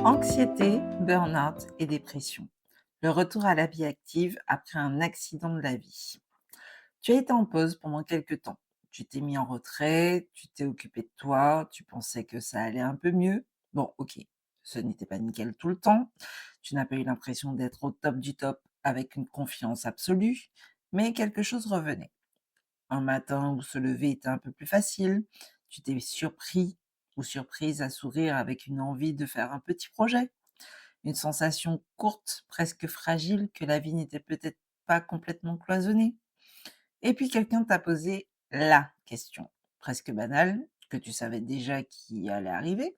Anxiété, burn-out et dépression. Le retour à la vie active après un accident de la vie. Tu as été en pause pendant quelques temps. Tu t'es mis en retrait, tu t'es occupé de toi, tu pensais que ça allait un peu mieux. Bon, ok, ce n'était pas nickel tout le temps. Tu n'as pas eu l'impression d'être au top du top avec une confiance absolue, mais quelque chose revenait. Un matin où se lever était un peu plus facile, tu t'es surpris ou surprise à sourire avec une envie de faire un petit projet. Une sensation courte, presque fragile, que la vie n'était peut-être pas complètement cloisonnée. Et puis quelqu'un t'a posé la question, presque banale, que tu savais déjà qui allait arriver,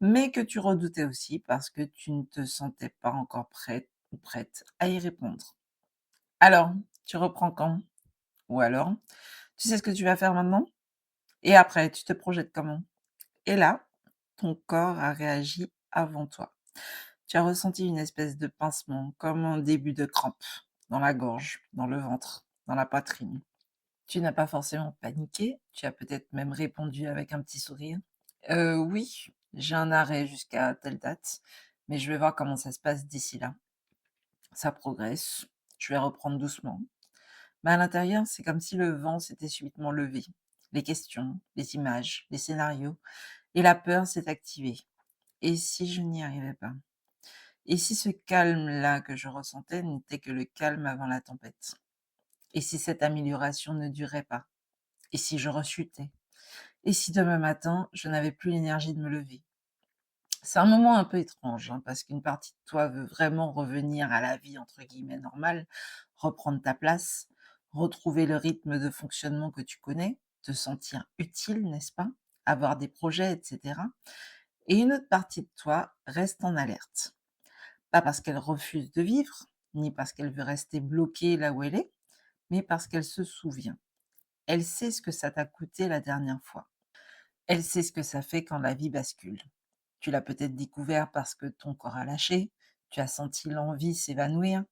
mais que tu redoutais aussi parce que tu ne te sentais pas encore prête ou prête à y répondre. Alors, tu reprends quand? Ou alors, tu sais ce que tu vas faire maintenant? Et après, tu te projettes comment? Et là, ton corps a réagi avant toi. Tu as ressenti une espèce de pincement, comme un début de crampe, dans la gorge, dans le ventre, dans la poitrine. Tu n'as pas forcément paniqué, tu as peut-être même répondu avec un petit sourire. Oui, j'ai un arrêt jusqu'à telle date, mais je vais voir comment ça se passe d'ici là. Ça progresse, je vais reprendre doucement. Mais à l'intérieur, c'est comme si le vent s'était subitement levé. Les questions, les images, les scénarios, et la peur s'est activée. Et si je n'y arrivais pas? Et si ce calme-là que je ressentais n'était que le calme avant la tempête? Et si cette amélioration ne durait pas? Et si je rechutais? Et si demain matin, je n'avais plus l'énergie de me lever? C'est un moment un peu étrange, hein, parce qu'une partie de toi veut vraiment revenir à la vie entre guillemets «normale», reprendre ta place, retrouver le rythme de fonctionnement que tu connais, te sentir utile, n'est-ce pas? Avoir des projets, et cetera. Et une autre partie de toi reste en alerte. Pas parce qu'elle refuse de vivre, ni parce qu'elle veut rester bloquée là où elle est, mais parce qu'elle se souvient. Elle sait ce que ça t'a coûté la dernière fois. Elle sait ce que ça fait quand la vie bascule. Tu l'as peut-être découvert parce que ton corps a lâché, tu as senti l'envie s'évanouir,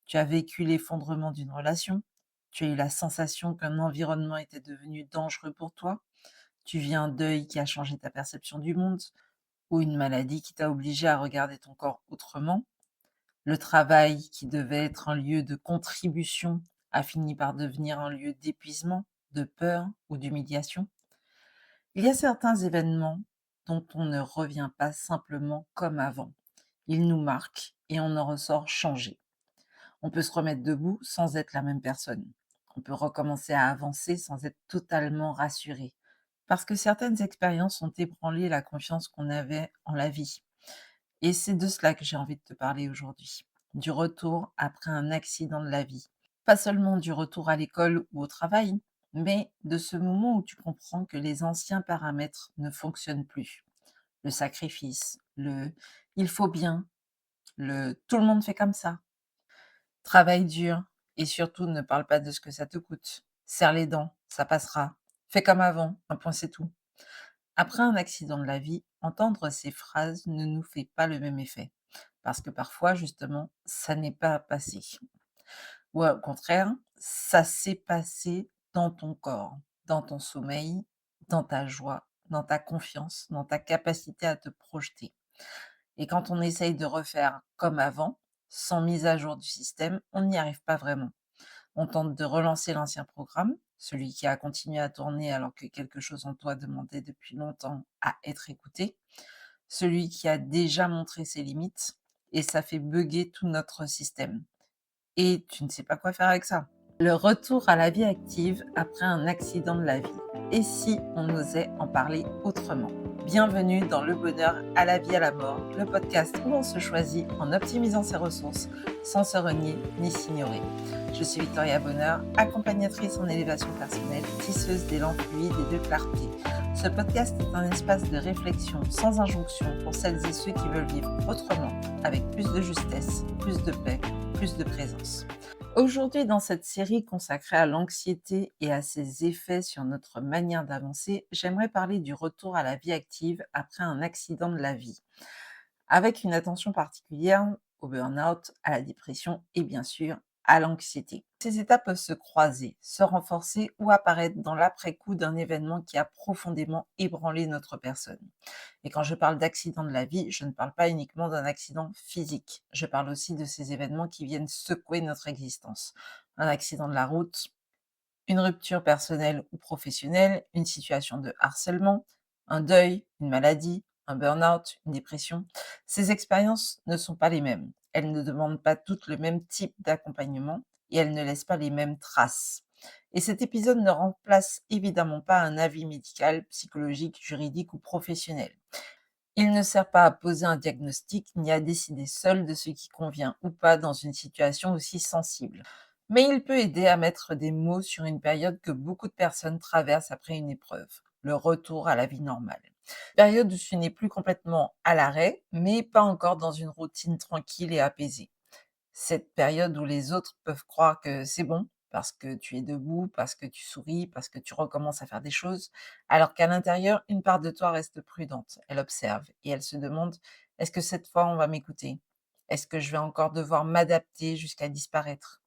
tu as vécu l'effondrement d'une relation, tu as eu la sensation qu'un environnement était devenu dangereux pour toi, tu vis un deuil qui a changé ta perception du monde, ou une maladie qui t'a obligé à regarder ton corps autrement. Le travail qui devait être un lieu de contribution a fini par devenir un lieu d'épuisement, de peur ou d'humiliation. Il y a certains événements dont on ne revient pas simplement comme avant. Ils nous marquent et on en ressort changé. On peut se remettre debout sans être la même personne. On peut recommencer à avancer sans être totalement rassuré. Parce que certaines expériences ont ébranlé la confiance qu'on avait en la vie. Et c'est de cela que j'ai envie de te parler aujourd'hui. Du retour après un accident de la vie. Pas seulement du retour à l'école ou au travail, mais de ce moment où tu comprends que les anciens paramètres ne fonctionnent plus. Le sacrifice, le il faut bien, le tout le monde fait comme ça. Travaille dur et surtout ne parle pas de ce que ça te coûte. Serre les dents, ça passera. Fais comme avant, un point c'est tout. Après un accident de la vie, entendre ces phrases ne nous fait pas le même effet. Parce que parfois, justement, ça n'est pas passé. Ou au contraire, ça s'est passé dans ton corps, dans ton sommeil, dans ta joie, dans ta confiance, dans ta capacité à te projeter. Et quand on essaye de refaire comme avant, sans mise à jour du système, on n'y arrive pas vraiment. On tente de relancer l'ancien programme, celui qui a continué à tourner alors que quelque chose en toi demandait depuis longtemps à être écouté, celui qui a déjà montré ses limites, et ça fait bugger tout notre système. Et tu ne sais pas quoi faire avec ça. Le retour à la vie active après un accident de la vie. Et si on osait en parler autrement? Bienvenue dans Le bonheur à la vie à la mort, le podcast où on se choisit en optimisant ses ressources sans se renier ni s'ignorer. Je suis Victoria Bonheur, accompagnatrice en élévation personnelle, tisseuse d'élan fluide et de clarté. Ce podcast est un espace de réflexion sans injonction pour celles et ceux qui veulent vivre autrement, avec plus de justesse, plus de paix, plus de présence. Aujourd'hui, dans cette série consacrée à l'anxiété et à ses effets sur notre manière d'avancer, j'aimerais parler du retour à la vie active après un accident de la vie, avec une attention particulière au burn-out, à la dépression et bien sûr à l'anxiété. Ces étapes peuvent se croiser, se renforcer ou apparaître dans l'après-coup d'un événement qui a profondément ébranlé notre personne. Et quand je parle d'accident de la vie, je ne parle pas uniquement d'un accident physique. Je parle aussi de ces événements qui viennent secouer notre existence. Un accident de la route, une rupture personnelle ou professionnelle, une situation de harcèlement, un deuil, une maladie, un burn-out, une dépression. Ces expériences ne sont pas les mêmes. Elles ne demandent pas toutes le même type d'accompagnement et elles ne laissent pas les mêmes traces. Et cet épisode ne remplace évidemment pas un avis médical, psychologique, juridique ou professionnel. Il ne sert pas à poser un diagnostic ni à décider seul de ce qui convient ou pas dans une situation aussi sensible. Mais il peut aider à mettre des mots sur une période que beaucoup de personnes traversent après une épreuve, le retour à la vie normale. Période où tu n'es plus complètement à l'arrêt, mais pas encore dans une routine tranquille et apaisée. Cette période où les autres peuvent croire que c'est bon, parce que tu es debout, parce que tu souris, parce que tu recommences à faire des choses, alors qu'à l'intérieur, une part de toi reste prudente. Elle observe et elle se demande: «Est-ce que cette fois on va m'écouter? Est-ce que je vais encore devoir m'adapter jusqu'à disparaître?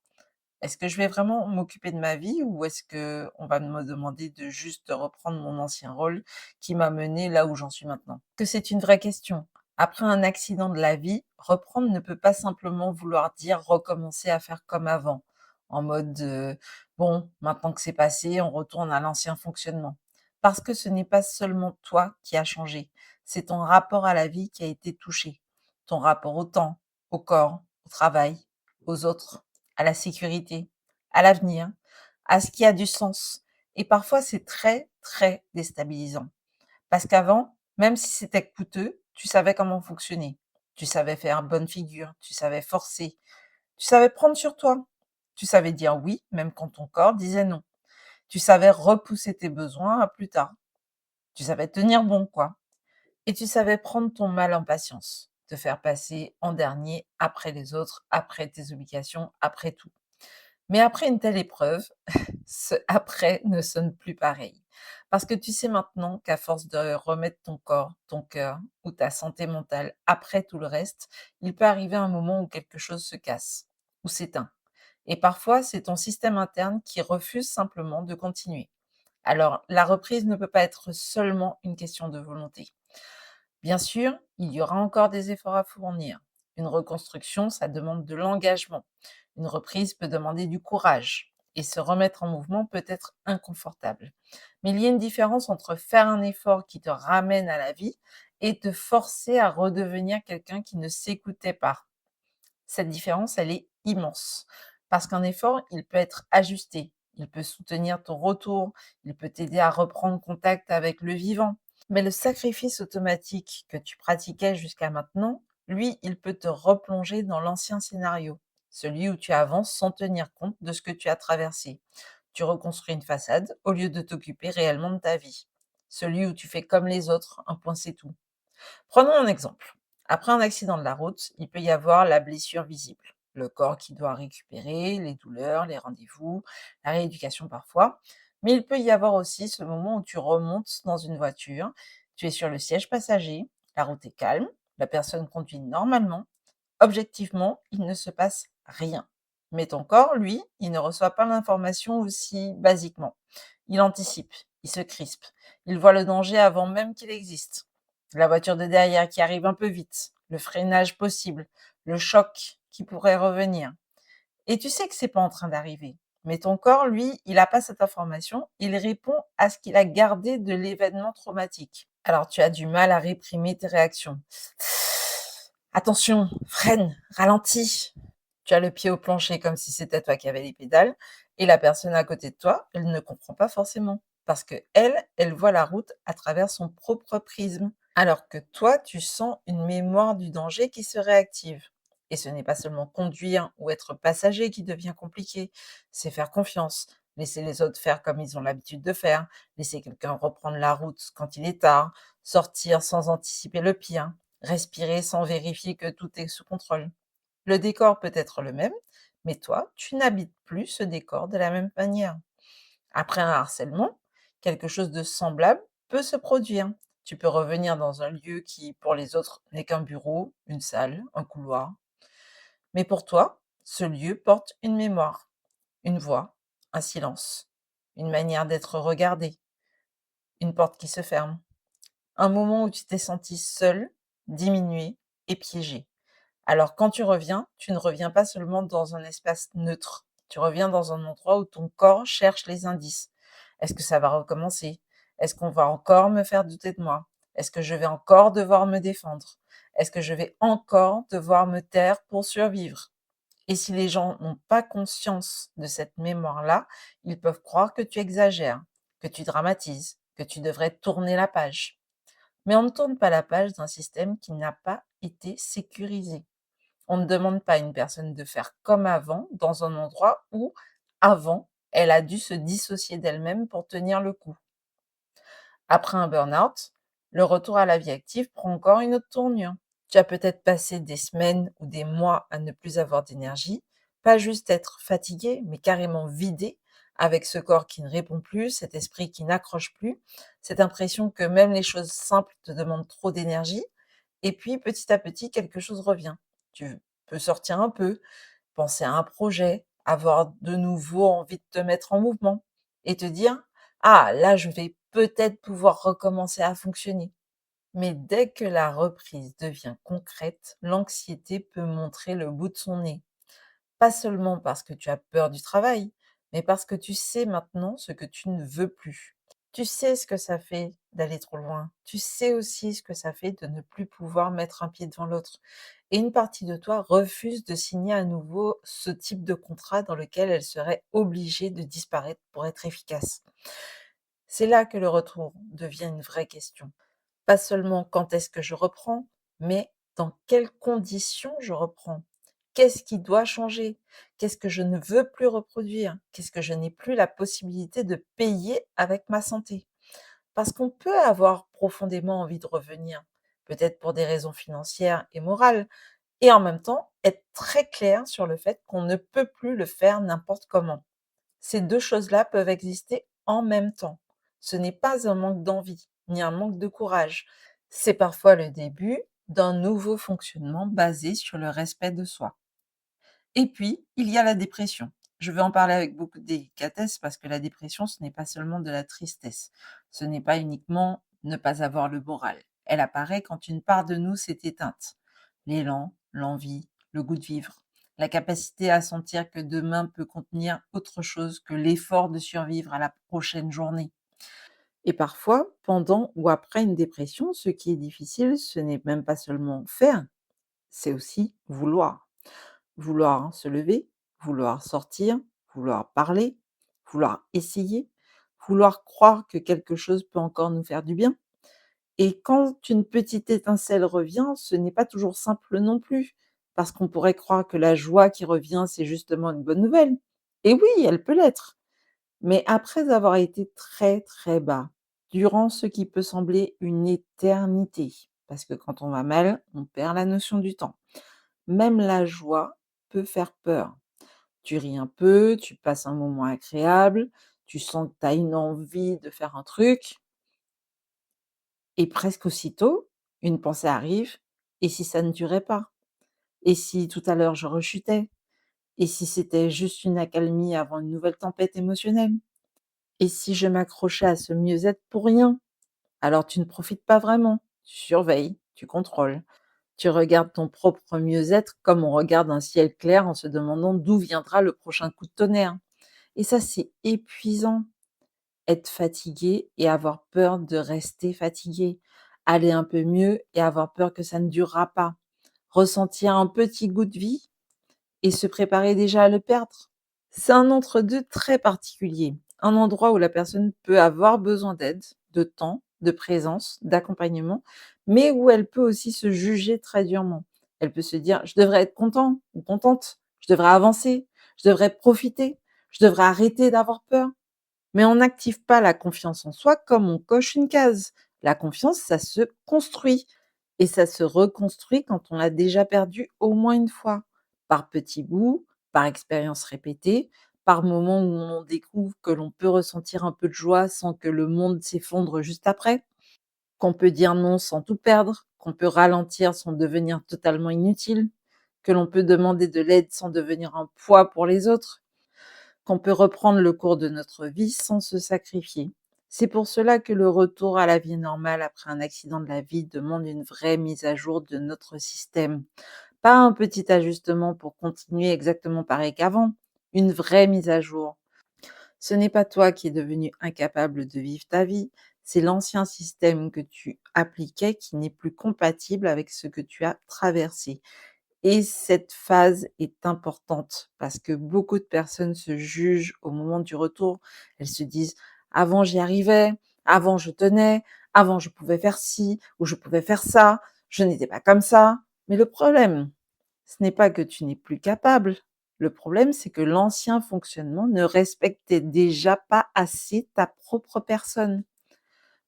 Est-ce que je vais vraiment m'occuper de ma vie ou est-ce que on va me demander de juste reprendre mon ancien rôle qui m'a mené là où j'en suis maintenant?» Que c'est une vraie question. Après un accident de la vie, reprendre ne peut pas simplement vouloir dire recommencer à faire comme avant, en mode, «Bon, maintenant que c'est passé, on retourne à l'ancien fonctionnement». Parce que ce n'est pas seulement toi qui as changé, c'est ton rapport à la vie qui a été touché. Ton rapport au temps, au corps, au travail, aux autres, à la sécurité, à l'avenir, à ce qui a du sens. Et parfois, c'est très, très déstabilisant. Parce qu'avant, même si c'était coûteux, tu savais comment fonctionner. Tu savais faire bonne figure, tu savais forcer, tu savais prendre sur toi. Tu savais dire oui, même quand ton corps disait non. Tu savais repousser tes besoins à plus tard. Tu savais tenir bon, quoi. Et tu savais prendre ton mal en patience, te faire passer en dernier après les autres, après tes obligations, après tout. Mais après une telle épreuve, ce après ne sonne plus pareil. Parce que tu sais maintenant qu'à force de remettre ton corps, ton cœur ou ta santé mentale après tout le reste, il peut arriver un moment où quelque chose se casse ou s'éteint. Et parfois, c'est ton système interne qui refuse simplement de continuer. Alors, la reprise ne peut pas être seulement une question de volonté. Bien sûr, il y aura encore des efforts à fournir. Une reconstruction, ça demande de l'engagement. Une reprise peut demander du courage. Et se remettre en mouvement peut être inconfortable. Mais il y a une différence entre faire un effort qui te ramène à la vie et te forcer à redevenir quelqu'un qui ne s'écoutait pas. Cette différence, elle est immense. Parce qu'un effort, il peut être ajusté, il peut soutenir ton retour, il peut t'aider à reprendre contact avec le vivant. Mais le sacrifice automatique que tu pratiquais jusqu'à maintenant, lui, il peut te replonger dans l'ancien scénario, celui où tu avances sans tenir compte de ce que tu as traversé. Tu reconstruis une façade au lieu de t'occuper réellement de ta vie. Celui où tu fais comme les autres, un point c'est tout. Prenons un exemple. Après un accident de la route, il peut y avoir la blessure visible, le corps qui doit récupérer, les douleurs, les rendez-vous, la rééducation parfois. Mais il peut y avoir aussi ce moment où tu remontes dans une voiture, tu es sur le siège passager, la route est calme, la personne conduit normalement. Objectivement, il ne se passe rien. Mais ton corps, lui, il ne reçoit pas l'information aussi basiquement. Il anticipe, il se crispe, il voit le danger avant même qu'il existe. La voiture de derrière qui arrive un peu vite, le freinage possible, le choc qui pourrait revenir. Et tu sais que c'est pas en train d'arriver. Mais ton corps, lui, il n'a pas cette information, il répond à ce qu'il a gardé de l'événement traumatique. Alors tu as du mal à réprimer tes réactions. Attention, freine, ralentis. Tu as le pied au plancher comme si c'était toi qui avais les pédales et la personne à côté de toi, elle ne comprend pas forcément parce que elle voit la route à travers son propre prisme, alors que toi, tu sens une mémoire du danger qui se réactive. Et ce n'est pas seulement conduire ou être passager qui devient compliqué, c'est faire confiance, laisser les autres faire comme ils ont l'habitude de faire, laisser quelqu'un reprendre la route quand il est tard, sortir sans anticiper le pire, respirer sans vérifier que tout est sous contrôle. Le décor peut être le même, mais toi, tu n'habites plus ce décor de la même manière. Après un harcèlement, quelque chose de semblable peut se produire. Tu peux revenir dans un lieu qui, pour les autres, n'est qu'un bureau, une salle, un couloir. Mais pour toi, Ce lieu porte une mémoire, une voix, un silence, une manière d'être regardé, une porte qui se ferme, un moment où tu t'es senti seul, diminué et piégé. Alors quand tu reviens, tu ne reviens pas seulement dans un espace neutre, tu reviens dans un endroit où ton corps cherche les indices. Est-ce que ça va recommencer? Est-ce qu'on va encore me faire douter de moi? Est-ce que je vais encore devoir me défendre? Est-ce que je vais encore devoir me taire pour survivre? Et si les gens n'ont pas conscience de cette mémoire-là, ils peuvent croire que tu exagères, que tu dramatises, que tu devrais tourner la page. Mais on ne tourne pas la page d'un système qui n'a pas été sécurisé. On ne demande pas à une personne de faire comme avant dans un endroit où, avant, elle a dû se dissocier d'elle-même pour tenir le coup. Après un burn-out, le retour à la vie active prend encore une autre tournure. Tu as peut-être passé des semaines ou des mois à ne plus avoir d'énergie, pas juste être fatigué, mais carrément vidé, avec ce corps qui ne répond plus, cet esprit qui n'accroche plus, cette impression que même les choses simples te demandent trop d'énergie, et puis petit à petit, quelque chose revient. Tu peux sortir un peu, penser à un projet, avoir de nouveau envie de te mettre en mouvement et te dire: «Ah, là, je vais peut-être pouvoir recommencer à fonctionner». Mais dès que la reprise devient concrète, l'anxiété peut montrer le bout de son nez. Pas seulement parce que tu as peur du travail, mais parce que tu sais maintenant ce que tu ne veux plus. Tu sais ce que ça fait d'aller trop loin. Tu sais aussi ce que ça fait de ne plus pouvoir mettre un pied devant l'autre. Et une partie de toi refuse de signer à nouveau ce type de contrat dans lequel elle serait obligée de disparaître pour être efficace. C'est là que le retour devient une vraie question. Pas seulement quand est-ce que je reprends, mais dans quelles conditions je reprends. Qu'est-ce qui doit changer? Qu'est-ce que je ne veux plus reproduire? Qu'est-ce que je n'ai plus la possibilité de payer avec ma santé? Parce qu'on peut avoir profondément envie de revenir, peut-être pour des raisons financières et morales, et en même temps être très clair sur le fait qu'on ne peut plus le faire n'importe comment. Ces 2 choses-là peuvent exister en même temps. Ce n'est pas un manque d'envie, ni un manque de courage. C'est parfois le début d'un nouveau fonctionnement basé sur le respect de soi. Et puis, il y a la dépression. Je vais en parler avec beaucoup de délicatesse parce que la dépression, ce n'est pas seulement de la tristesse. Ce n'est pas uniquement ne pas avoir le moral. Elle apparaît quand une part de nous s'est éteinte. L'élan, l'envie, le goût de vivre, la capacité à sentir que demain peut contenir autre chose que l'effort de survivre à la prochaine journée. Et parfois, pendant ou après une dépression, ce qui est difficile, ce n'est même pas seulement faire, c'est aussi vouloir. Vouloir se lever, vouloir sortir, vouloir parler, vouloir essayer, vouloir croire que quelque chose peut encore nous faire du bien. Et quand une petite étincelle revient, ce n'est pas toujours simple non plus, parce qu'on pourrait croire que la joie qui revient, c'est justement une bonne nouvelle. Et oui, elle peut l'être. Mais après avoir été très très bas, durant ce qui peut sembler une éternité, parce que quand on va mal, on perd la notion du temps. Même la joie peut faire peur. Tu ris un peu, tu passes un moment agréable, tu sens que tu as une envie de faire un truc et presque aussitôt, une pensée arrive: «Et si ça ne durait pas? Et si tout à l'heure je rechutais? Et si c'était juste une accalmie avant une nouvelle tempête émotionnelle? Et si je m'accrochais à ce mieux-être pour rien?» Alors tu ne profites pas vraiment, tu surveilles, tu contrôles, tu regardes ton propre mieux-être comme on regarde un ciel clair en se demandant d'où viendra le prochain coup de tonnerre. Et ça, c'est épuisant. Être fatigué et avoir peur de rester fatigué. Aller un peu mieux et avoir peur que ça ne durera pas. Ressentir un petit goût de vie et se préparer déjà à le perdre. C'est un entre-deux très particulier, un endroit où la personne peut avoir besoin d'aide, de temps, de présence, d'accompagnement, mais où elle peut aussi se juger très durement. Elle peut se dire: «Je devrais être content ou contente, je devrais avancer, je devrais profiter, je devrais arrêter d'avoir peur». Mais on n'active pas la confiance en soi comme on coche une case. La confiance, ça se construit et ça se reconstruit quand on l'a déjà perdue au moins une fois, par petits bouts, par expériences répétées, par moments où on découvre que l'on peut ressentir un peu de joie sans que le monde s'effondre juste après, qu'on peut dire non sans tout perdre, qu'on peut ralentir sans devenir totalement inutile, que l'on peut demander de l'aide sans devenir un poids pour les autres, qu'on peut reprendre le cours de notre vie sans se sacrifier. C'est pour cela que le retour à la vie normale après un accident de la vie demande une vraie mise à jour de notre système. Pas un petit ajustement pour continuer exactement pareil qu'avant, une vraie mise à jour. Ce n'est pas toi qui es devenu incapable de vivre ta vie, c'est l'ancien système que tu appliquais qui n'est plus compatible avec ce que tu as traversé. Et cette phase est importante parce que beaucoup de personnes se jugent au moment du retour. Elles se disent: «Avant j'y arrivais, avant je tenais, avant je pouvais faire ci ou je pouvais faire ça, je n'étais pas comme ça». Mais le problème, ce n'est pas que tu n'es plus capable. Le problème, c'est que l'ancien fonctionnement ne respectait déjà pas assez ta propre personne.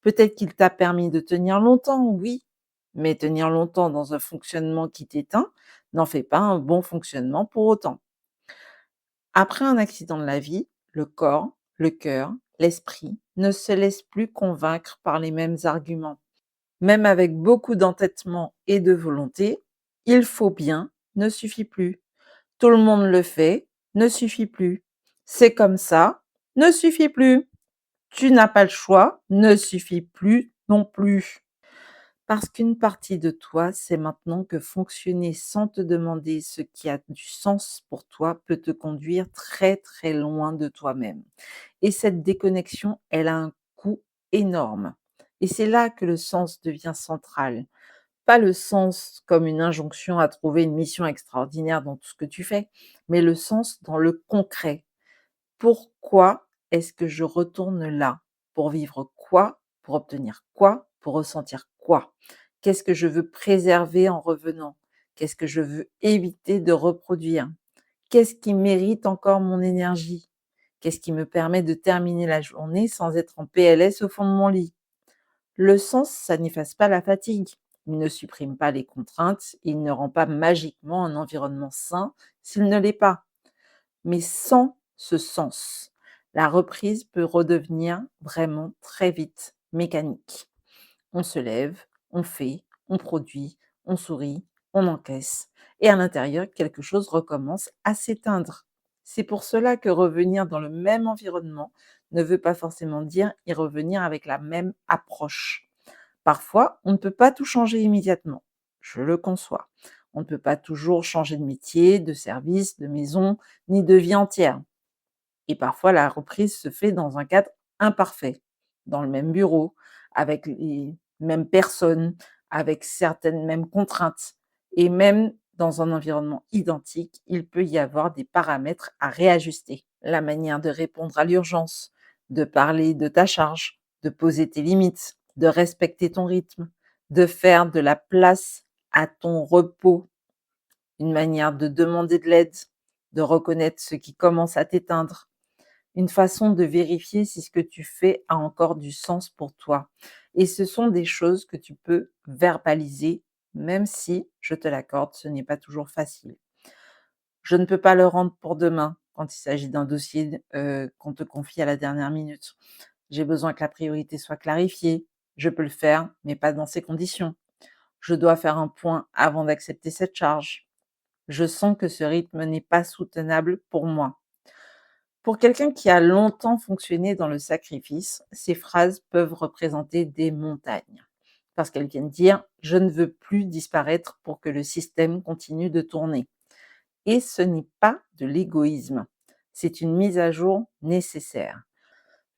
Peut-être qu'il t'a permis de tenir longtemps, oui, mais tenir longtemps dans un fonctionnement qui t'éteint n'en fait pas un bon fonctionnement pour autant. Après un accident de la vie, le corps, le cœur, l'esprit ne se laissent plus convaincre par les mêmes arguments. Même avec beaucoup d'entêtement et de volonté, il faut bien ne suffit plus. Tout le monde le fait, ne suffit plus. C'est comme ça, ne suffit plus. Tu n'as pas le choix, ne suffit plus non plus. Parce qu'une partie de toi sait maintenant que fonctionner sans te demander ce qui a du sens pour toi peut te conduire très très loin de toi-même. Et cette déconnexion, elle a un coût énorme. Et c'est là que le sens devient central. Pas le sens comme une injonction à trouver une mission extraordinaire dans tout ce que tu fais, mais le sens dans le concret. Pourquoi est-ce que je retourne là? Pour vivre quoi? Pour obtenir quoi? Pour ressentir quoi? Qu'est-ce que je veux préserver en revenant? Qu'est-ce que je veux éviter de reproduire? Qu'est-ce qui mérite encore mon énergie? Qu'est-ce qui me permet de terminer la journée sans être en PLS au fond de mon lit? Le sens, ça n'efface pas la fatigue. Il ne supprime pas les contraintes. Il ne rend pas magiquement un environnement sain s'il ne l'est pas. Mais sans ce sens, la reprise peut redevenir vraiment très vite mécanique. On se lève, on fait, on produit, on sourit, on encaisse, et à l'intérieur, quelque chose recommence à s'éteindre. C'est pour cela que revenir dans le même environnement ne veut pas forcément dire y revenir avec la même approche. Parfois, on ne peut pas tout changer immédiatement, je le conçois. On ne peut pas toujours changer de métier, de service, de maison, ni de vie entière. Et parfois, la reprise se fait dans un cadre imparfait, dans le même bureau, avec les mêmes personnes, avec certaines mêmes contraintes. Et même dans un environnement identique, il peut y avoir des paramètres à réajuster. La manière de répondre à l'urgence, de parler de ta charge, de poser tes limites, de respecter ton rythme, de faire de la place à ton repos, une manière de demander de l'aide, de reconnaître ce qui commence à t'éteindre, une façon de vérifier si ce que tu fais a encore du sens pour toi. Et ce sont des choses que tu peux verbaliser, même si, je te l'accorde, ce n'est pas toujours facile. Je ne peux pas le rendre pour demain quand il s'agit d'un dossier, qu'on te confie à la dernière minute. J'ai besoin que la priorité soit clarifiée. Je peux le faire, mais pas dans ces conditions. Je dois faire un point avant d'accepter cette charge. Je sens que ce rythme n'est pas soutenable pour moi. Pour quelqu'un qui a longtemps fonctionné dans le sacrifice, ces phrases peuvent représenter des montagnes, parce qu'elles viennent dire: «Je ne veux plus disparaître pour que le système continue de tourner». Et ce n'est pas de l'égoïsme, c'est une mise à jour nécessaire.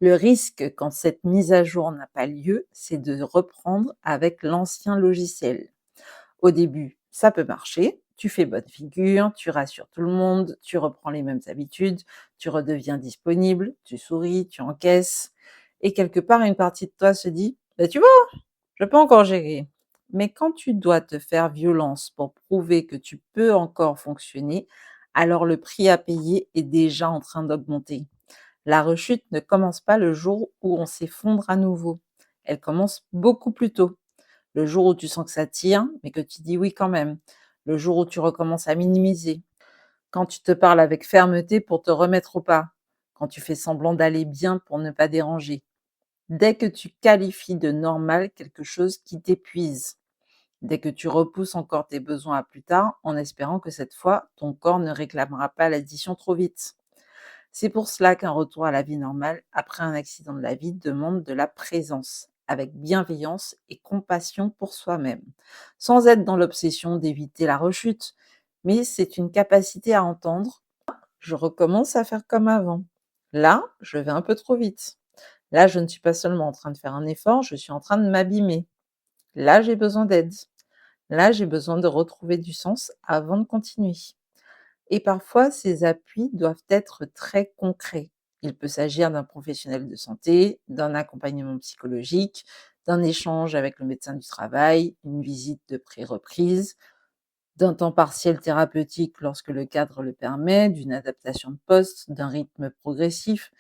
Le risque quand cette mise à jour n'a pas lieu, c'est de reprendre avec l'ancien logiciel. Au début, ça peut marcher, tu fais bonne figure, tu rassures tout le monde, tu reprends les mêmes habitudes, tu redeviens disponible, tu souris, tu encaisses et quelque part une partie de toi se dit: «Bah, tu vois, je peux encore gérer». Mais quand tu dois te faire violence pour prouver que tu peux encore fonctionner, alors le prix à payer est déjà en train d'augmenter. La rechute ne commence pas le jour où on s'effondre à nouveau. Elle commence beaucoup plus tôt. Le jour où tu sens que ça tire, mais que tu dis oui quand même. Le jour où tu recommences à minimiser. Quand tu te parles avec fermeté pour te remettre au pas. Quand tu fais semblant d'aller bien pour ne pas déranger. Dès que tu qualifies de normal quelque chose qui t'épuise. Dès que tu repousses encore tes besoins à plus tard, en espérant que cette fois, ton corps ne réclamera pas l'addition trop vite. C'est pour cela qu'un retour à la vie normale après un accident de la vie demande de la présence, avec bienveillance et compassion pour soi-même, sans être dans l'obsession d'éviter la rechute. Mais c'est une capacité à entendre: je recommence à faire comme avant. Là, je vais un peu trop vite. Là, je ne suis pas seulement en train de faire un effort, je suis en train de m'abîmer. Là, j'ai besoin d'aide. Là, j'ai besoin de retrouver du sens avant de continuer. Et parfois, ces appuis doivent être très concrets. Il peut s'agir d'un professionnel de santé, d'un accompagnement psychologique, d'un échange avec le médecin du travail, une visite de pré-reprise, d'un temps partiel thérapeutique lorsque le cadre le permet, d'une adaptation de poste, d'un rythme progressif,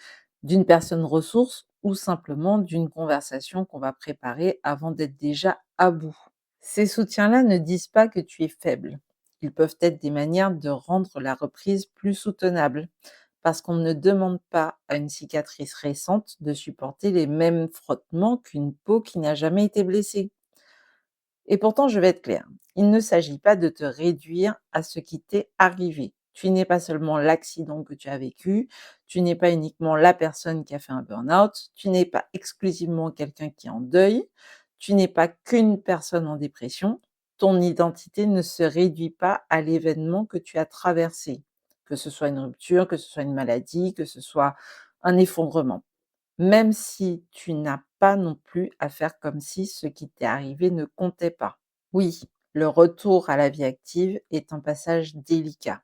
d'une personne ressource ou simplement d'une conversation qu'on va préparer avant d'être déjà à bout. Ces soutiens-là ne disent pas que tu es faible. Ils peuvent être des manières de rendre la reprise plus soutenable, parce qu'on ne demande pas à une cicatrice récente de supporter les mêmes frottements qu'une peau qui n'a jamais été blessée. Et pourtant, je vais être claire, il ne s'agit pas de te réduire à ce qui t'est arrivé. Tu n'es pas seulement l'accident que tu as vécu, tu n'es pas uniquement la personne qui a fait un burn-out, tu n'es pas exclusivement quelqu'un qui est en deuil, tu n'es pas qu'une personne en dépression. Ton identité ne se réduit pas à l'événement que tu as traversé, que ce soit une rupture, que ce soit une maladie, que ce soit un effondrement. Même si tu n'as pas non plus à faire comme si ce qui t'est arrivé ne comptait pas. Oui, le retour à la vie active est un passage délicat.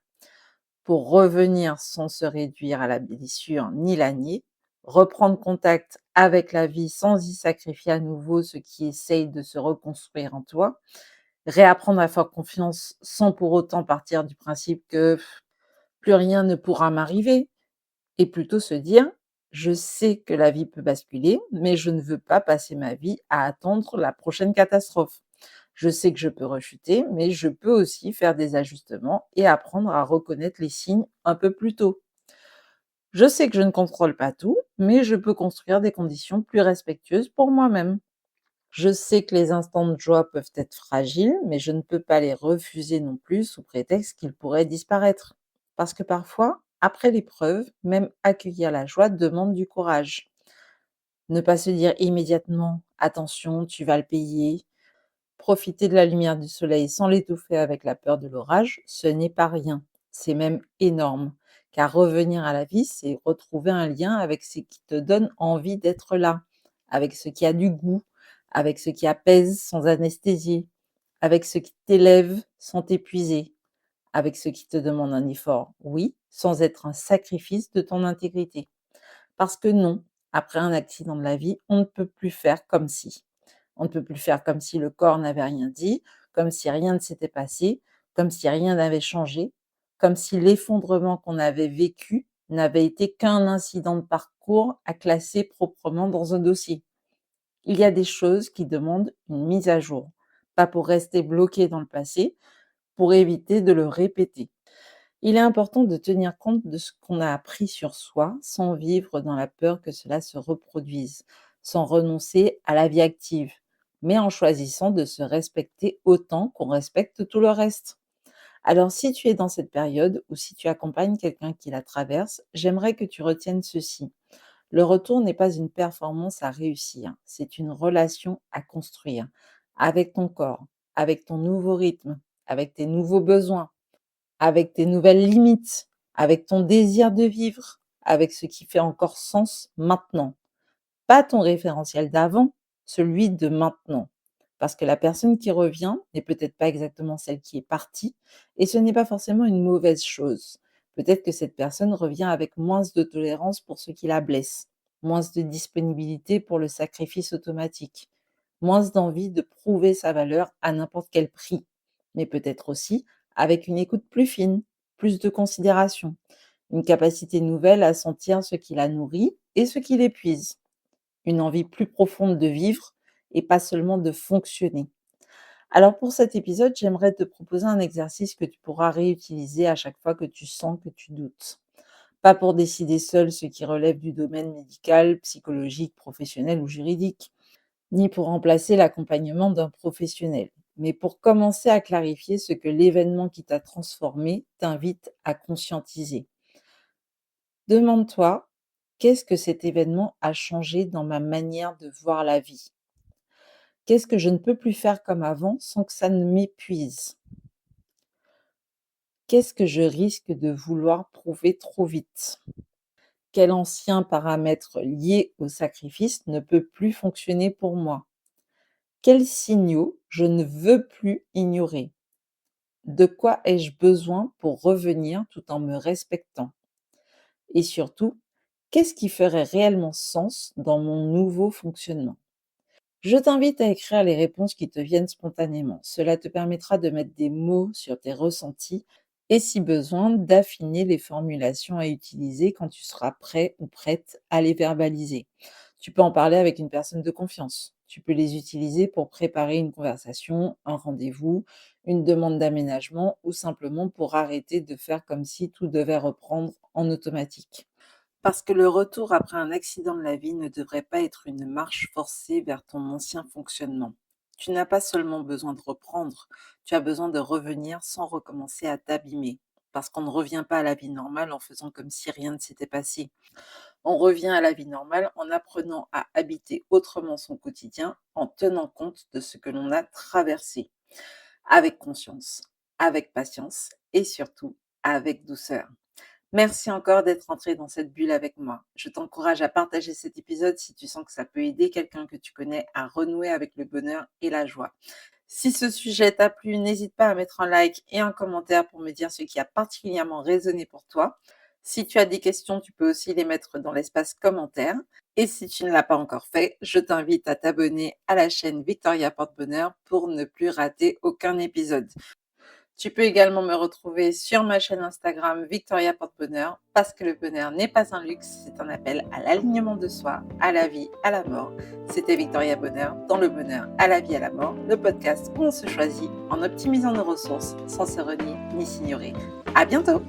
Pour revenir sans se réduire à la blessure ni la nier, reprendre contact avec la vie sans y sacrifier à nouveau ce qui essaye de se reconstruire en toi, réapprendre à faire confiance sans pour autant partir du principe que plus rien ne pourra m'arriver, et plutôt se dire: «Je sais que la vie peut basculer, mais je ne veux pas passer ma vie à attendre la prochaine catastrophe. Je sais que je peux rechuter, mais je peux aussi faire des ajustements et apprendre à reconnaître les signes un peu plus tôt. Je sais que je ne contrôle pas tout, mais je peux construire des conditions plus respectueuses pour moi-même. Je sais que les instants de joie peuvent être fragiles, mais je ne peux pas les refuser non plus sous prétexte qu'ils pourraient disparaître. Parce que parfois, après l'épreuve, même accueillir la joie demande du courage. Ne pas se dire immédiatement: attention, tu vas le payer. Profiter de la lumière du soleil sans l'étouffer avec la peur de l'orage, ce n'est pas rien. C'est même énorme. Car revenir à la vie, c'est retrouver un lien avec ce qui te donne envie d'être là, avec ce qui a du goût, avec ce qui apaise sans anesthésier, avec ce qui t'élève sans t'épuiser, avec ce qui te demande un effort, oui, sans être un sacrifice de ton intégrité. Parce que non, après un accident de la vie, on ne peut plus faire comme si. On ne peut plus faire comme si le corps n'avait rien dit, comme si rien ne s'était passé, comme si rien n'avait changé, comme si l'effondrement qu'on avait vécu n'avait été qu'un incident de parcours à classer proprement dans un dossier. Il y a des choses qui demandent une mise à jour, pas pour rester bloqué dans le passé, pour éviter de le répéter. Il est important de tenir compte de ce qu'on a appris sur soi sans vivre dans la peur que cela se reproduise, sans renoncer à la vie active, mais en choisissant de se respecter autant qu'on respecte tout le reste. Alors si tu es dans cette période ou si tu accompagnes quelqu'un qui la traverse, j'aimerais que tu retiennes ceci. Le retour n'est pas une performance à réussir, c'est une relation à construire avec ton corps, avec ton nouveau rythme, avec tes nouveaux besoins, avec tes nouvelles limites, avec ton désir de vivre, avec ce qui fait encore sens maintenant. Pas ton référentiel d'avant, celui de maintenant. Parce que la personne qui revient n'est peut-être pas exactement celle qui est partie, et ce n'est pas forcément une mauvaise chose. Peut-être que cette personne revient avec moins de tolérance pour ce qui la blesse, moins de disponibilité pour le sacrifice automatique, moins d'envie de prouver sa valeur à n'importe quel prix, mais peut-être aussi avec une écoute plus fine, plus de considération, une capacité nouvelle à sentir ce qui la nourrit et ce qui l'épuise, une envie plus profonde de vivre et pas seulement de fonctionner. Alors pour cet épisode, j'aimerais te proposer un exercice que tu pourras réutiliser à chaque fois que tu sens que tu doutes. Pas pour décider seul ce qui relève du domaine médical, psychologique, professionnel ou juridique, ni pour remplacer l'accompagnement d'un professionnel. mais pour commencer à clarifier ce que l'événement qui t'a transformé t'invite à conscientiser. Demande-toi, qu'est-ce que cet événement a changé dans ma manière de voir la vie? Qu'est-ce que je ne peux plus faire comme avant sans que ça ne m'épuise? Qu'est-ce que je risque de vouloir prouver trop vite? Quel ancien paramètre lié au sacrifice ne peut plus fonctionner pour moi? Quels signaux je ne veux plus ignorer? De quoi ai-je besoin pour revenir tout en me respectant? Et surtout, qu'est-ce qui ferait réellement sens dans mon nouveau fonctionnement? Je t'invite à écrire les réponses qui te viennent spontanément. Cela te permettra de mettre des mots sur tes ressentis et, si besoin, d'affiner les formulations à utiliser quand tu seras prêt ou prête à les verbaliser. Tu peux en parler avec une personne de confiance. Tu peux les utiliser pour préparer une conversation, un rendez-vous, une demande d'aménagement ou simplement pour arrêter de faire comme si tout devait reprendre en automatique. Parce que le retour après un accident de la vie ne devrait pas être une marche forcée vers ton ancien fonctionnement. Tu n'as pas seulement besoin de reprendre, tu as besoin de revenir sans recommencer à t'abîmer. Parce qu'on ne revient pas à la vie normale en faisant comme si rien ne s'était passé. On revient à la vie normale en apprenant à habiter autrement son quotidien, en tenant compte de ce que l'on a traversé, avec conscience, avec patience et surtout avec douceur. Merci encore d'être entré dans cette bulle avec moi. Je t'encourage à partager cet épisode si tu sens que ça peut aider quelqu'un que tu connais à renouer avec le bonheur et la joie. Si ce sujet t'a plu, n'hésite pas à mettre un like et un commentaire pour me dire ce qui a particulièrement résonné pour toi. Si tu as des questions, tu peux aussi les mettre dans l'espace commentaire. Et si tu ne l'as pas encore fait, je t'invite à t'abonner à la chaîne Victoria Porte-Bonheur pour ne plus rater aucun épisode. Tu peux également me retrouver sur ma chaîne Instagram Victoria Porte-Bonheur, parce que le bonheur n'est pas un luxe, c'est un appel à l'alignement de soi, à la vie, à la mort. C'était Victoria Bonheur, dans le bonheur, à la vie, à la mort, le podcast où on se choisit en optimisant nos ressources sans se renier ni s'ignorer. À bientôt!